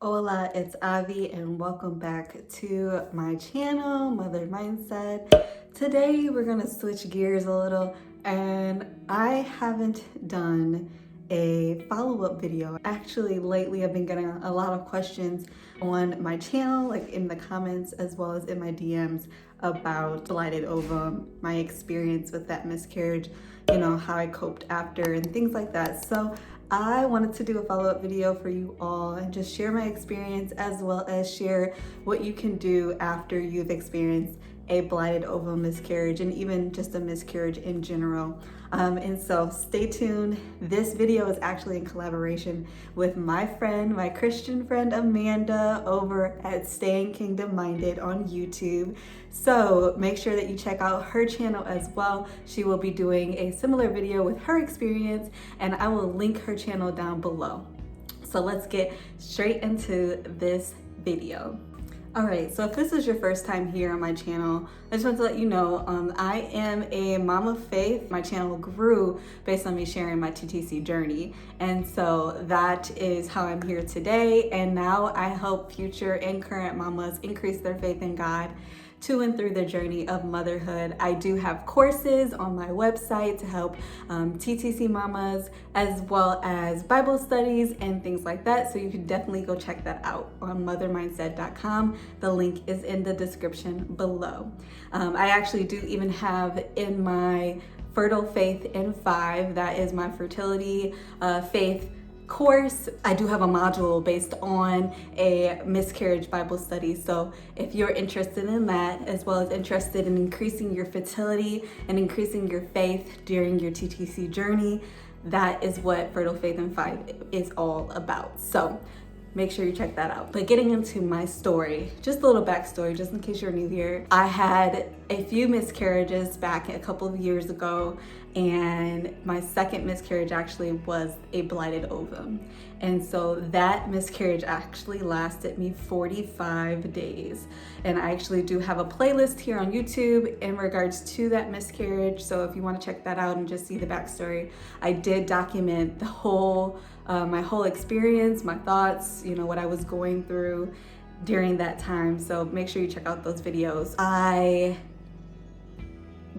Hola, it's Avi and welcome back to my channel, Mother Mindset. Today we're gonna switch gears a little and I haven't done a follow-up video. Actually, lately I've been getting a lot of questions on my channel, like in the comments as well as in my DMs about blighted ovum, my experience with that miscarriage, how I coped after and things like that. So I wanted to do a follow-up video for you all and just share my experience as well as share what you can do after you've experienced a blighted ovum miscarriage and even just a miscarriage in general. And so stay tuned. This video is actually in collaboration with my friend, my Christian friend Amanda over at Staying Kingdom Minded on YouTube. So make sure that you check out her channel as well. She will be doing a similar video with her experience and I will link her channel down below. So let's get straight into this video. All right, so if this is your first time here on my channel, I just want to let you know I am a mom of faith. My channel grew based on me sharing my TTC journey. And so that is how I'm here today. And now I help future and current mamas increase their faith in God to and through the journey of motherhood. I do have courses on my website to help TTC mamas, as well as Bible studies and things like that. So you can definitely go check that out on mothermindset.com. The link is in the description below. I actually do even have in my Fertile Faith in 5, that is my fertility faith course, I do have a module based on a miscarriage Bible study. So if you're interested in that, as well as interested in increasing your fertility and increasing your faith during your TTC journey, that is what Fertile Faith in 5 is all about. So make sure you check that out. But getting into my story, just a little backstory, just in case you're new here. I had a few miscarriages back a couple of years ago, and my second miscarriage actually was a blighted ovum. And so that miscarriage actually lasted me 45 days. And I actually do have a playlist here on YouTube in regards to that miscarriage. So if you want to check that out and just see the backstory, I did document the whole my whole experience, my thoughts, what I was going through during that time. So make sure you check out those videos. I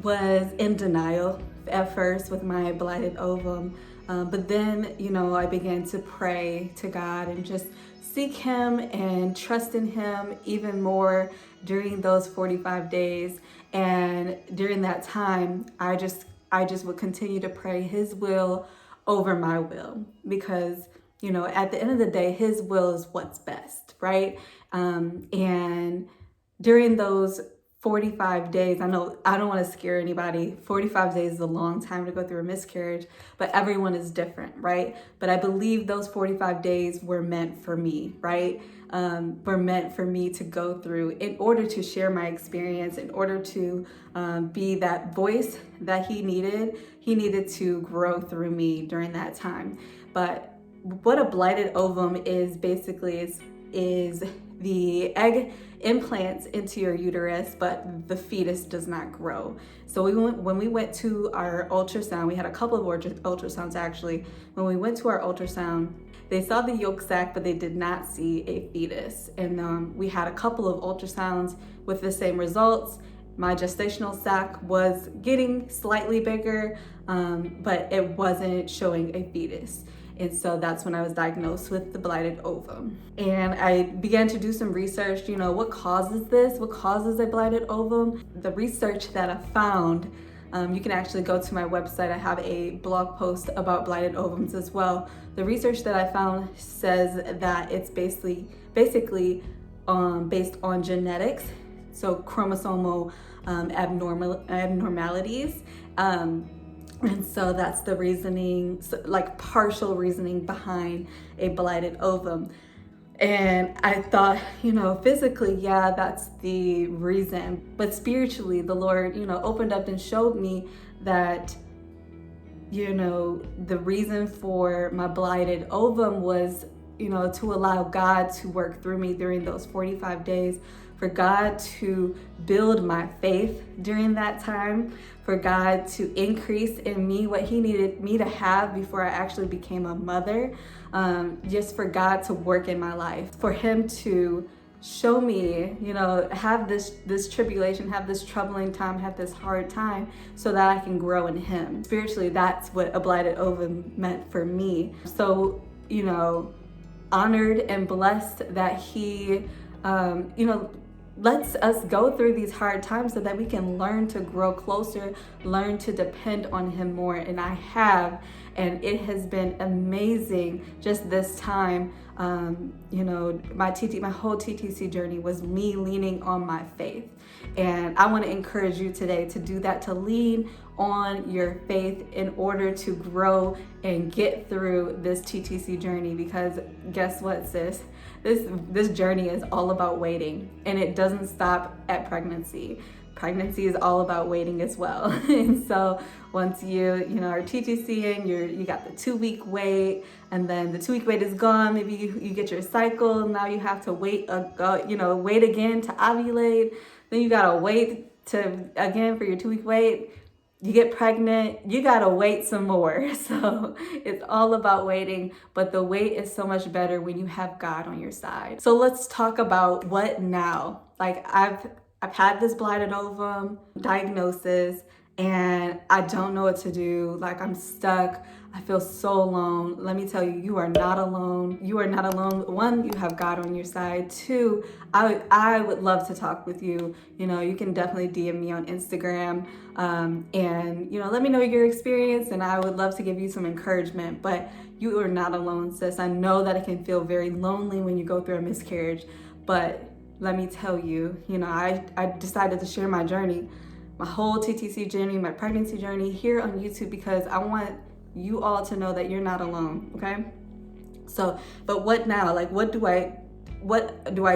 was in denial at first with my blighted ovum, but then, I began to pray to God and just seek Him and trust in Him even more during those 45 days. And during that time, I just would continue to pray His will over my will, because at the end of the day, His will is what's best, right? And during those 45 days, I know I don't want to scare anybody. 45 days is a long time to go through a miscarriage, but everyone is different, right? But I believe those 45 days were meant for me, right? Were meant for me to go through in order to share my experience, in order to be that voice that He needed. He needed to grow through me during that time. But what a blighted ovum is basically is the egg implants into your uterus, but the fetus does not grow. So when we went to our ultrasound, we had a couple of ultrasounds actually. When we went to our ultrasound, they saw the yolk sac, but they did not see a fetus. And we had a couple of ultrasounds with the same results. My gestational sac was getting slightly bigger, but it wasn't showing a fetus. And so that's when I was diagnosed with the blighted ovum. And I began to do some research, what causes this? What causes a blighted ovum? The research that I found, you can actually go to my website. I have a blog post about blighted ovums as well. The research that I found says that it's basically based on genetics, so chromosomal abnormalities. And so that's the reasoning, like partial reasoning behind a blighted ovum. And I thought, physically, yeah, that's the reason. But spiritually, the Lord, opened up and showed me that, the reason for my blighted ovum was, to allow God to work through me during those 45 days, for God to build my faith during that time, for God to increase in me what He needed me to have before I actually became a mother. just for God to work in my life, for him to show me, you know, have this tribulation, have this troubling time, have this hard time, so that I can grow in him. Spiritually, that's what a blighted ovum meant for me. So, you know, honored and blessed that he, you know, lets us go through these hard times so that we can learn to grow closer, learn to depend on him more. And I have, and it has been amazing just this time. You know, my whole TTC journey was me leaning on my faith. And I want to encourage you today to do that, to lean on your faith in order to grow and get through this TTC journey. Because guess what, sis? This journey is all about waiting, and it doesn't stop at pregnancy. Pregnancy is all about waiting as well. And so once you are TTCing, you got the 2-week wait, and then the 2-week wait is gone. Maybe you get your cycle. Now you have to wait, wait again to ovulate. Then you gotta wait again for your 2-week wait. You get pregnant, you gotta wait some more. So it's all about waiting, but the wait is so much better when you have God on your side. So let's talk about what now. Like I've had this blighted ovum diagnosis, and I don't know what to do. Like I'm stuck. I feel so alone. Let me tell you, you are not alone. You are not alone. 1, you have God on your side. 2, I would love to talk with you. You know, you can definitely DM me on Instagram, and let me know your experience, and I would love to give you some encouragement. But you are not alone, sis. I know that it can feel very lonely when you go through a miscarriage, but let me tell you, I decided to share my journey, my whole TTC journey, my pregnancy journey here on YouTube, because I want you all to know that you're not alone, okay? So, but what now? Like, what do I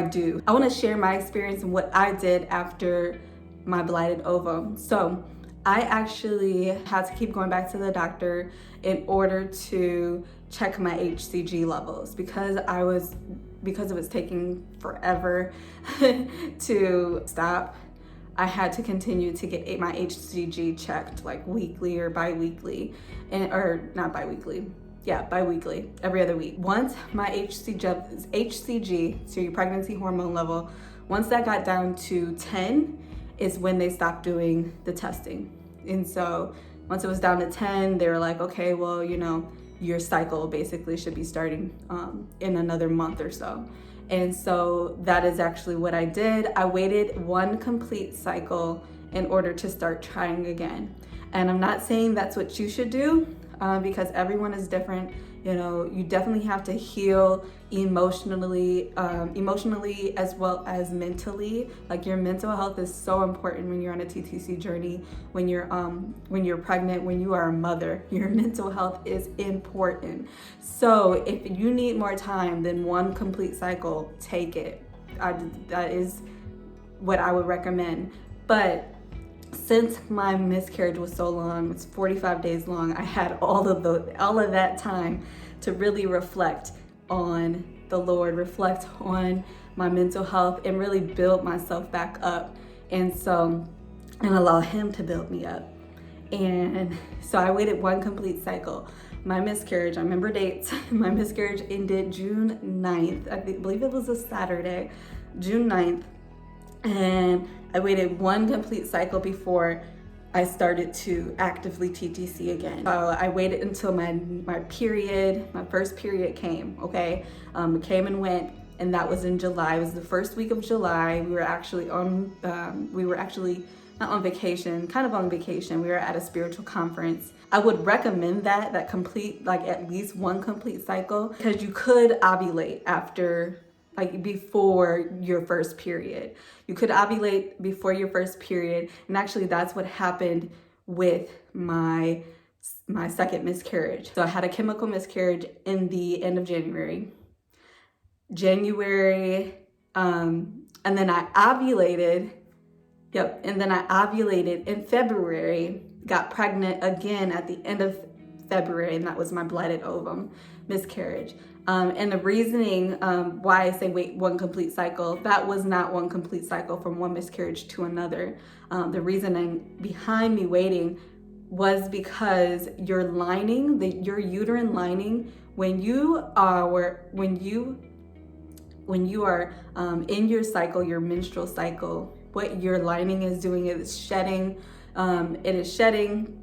do? I want to share my experience and what I did after my blighted ovum. So I actually had to keep going back to the doctor in order to check my HCG levels, because it was taking forever to stop. I had to continue to get my HCG checked like weekly or bi-weekly, or not bi-weekly, yeah, bi-weekly, every other week. Once my HCG, so your pregnancy hormone level, once that got down to 10 is when they stopped doing the testing. And so once it was down to 10, they were like, okay, well, your cycle basically should be starting in another month or so. And so that is actually what I did. I waited 1 complete cycle in order to start trying again. And I'm not saying that's what you should do, because everyone is different. You definitely have to heal emotionally as well as mentally. Like your mental health is so important when you're on a TTC journey, when you're pregnant, when you are a mother. Your mental health is important. So if you need more time than 1 complete cycle, take it. That is what I would recommend. But since my miscarriage was so long, it's 45 days long, I had all of that time to really reflect on the Lord, reflect on my mental health, and really build myself back up. And allow him to build me up. And so I waited 1 complete cycle. My miscarriage, I remember dates, my miscarriage ended June 9th. I believe it was a Saturday, June 9th. And I waited 1 complete cycle before I started to actively TTC again. So I waited until my first period came, okay? It came and went, and that was in July. It was the first week of July. We were actually not on vacation, kind of on vacation. We were at a spiritual conference. I would recommend that complete, like at least 1 complete cycle, because you could ovulate before your first period. You could ovulate before your first period. And actually that's what happened with my second miscarriage. So I had a chemical miscarriage in the end of January, and then I ovulated. Yep, and then I ovulated in February, got pregnant again at the end of February, and that was my blighted ovum miscarriage. And the reasoning why I say wait 1 complete cycle, that was not 1 complete cycle from one miscarriage to another. The reasoning behind me waiting was because your lining, your uterine lining, when you are in your cycle, your menstrual cycle, what your lining is doing is shedding. It is shedding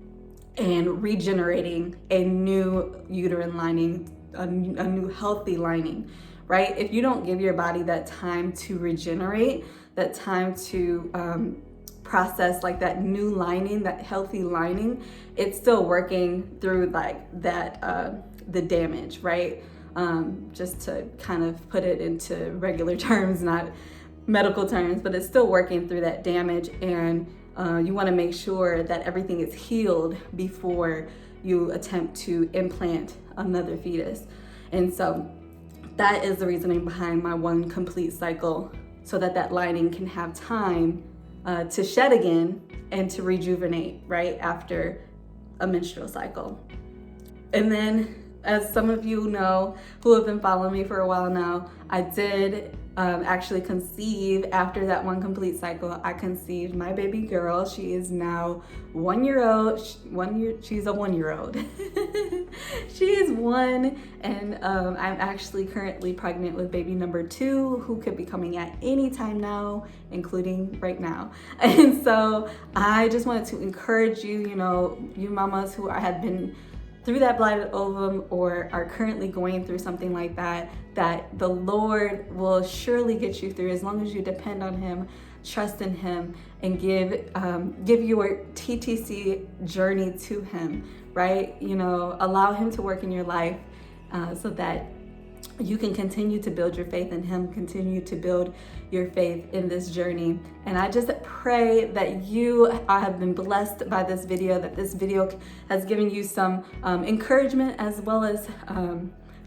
and regenerating a new uterine lining, a new healthy lining, right? If you don't give your body that time to regenerate, that time to process like that new lining, that healthy lining, it's still working through like that, the damage, right? Just to kind of put it into regular terms, not medical terms, but it's still working through that damage. And you want to make sure that everything is healed before you attempt to implant another fetus. And so that is the reasoning behind my 1 complete cycle, so that that lining can have time to shed again and to rejuvenate right after a menstrual cycle. And then, as some of you know who have been following me for a while now, I did actually conceive after that 1 complete cycle. I conceived my baby girl. She is now 1 year old. She's a 1-year-old. She is 1, and I'm actually currently pregnant with baby number 2, who could be coming at any time now, including right now. And so I just wanted to encourage you, you mamas who have been through that blighted ovum or are currently going through something like that, that the Lord will surely get you through as long as you depend on Him, trust in Him, and give your TTC journey to Him, right? Allow Him to work in your life so that you can continue to build your faith in Him, continue to build your faith in this journey. And I just pray that you have been blessed by this video, that this video has given you some encouragement, as well as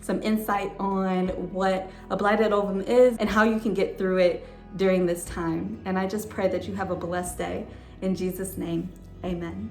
some insight on what a blighted ovum is and how you can get through it during this time. And I just pray that you have a blessed day. In Jesus' name, amen.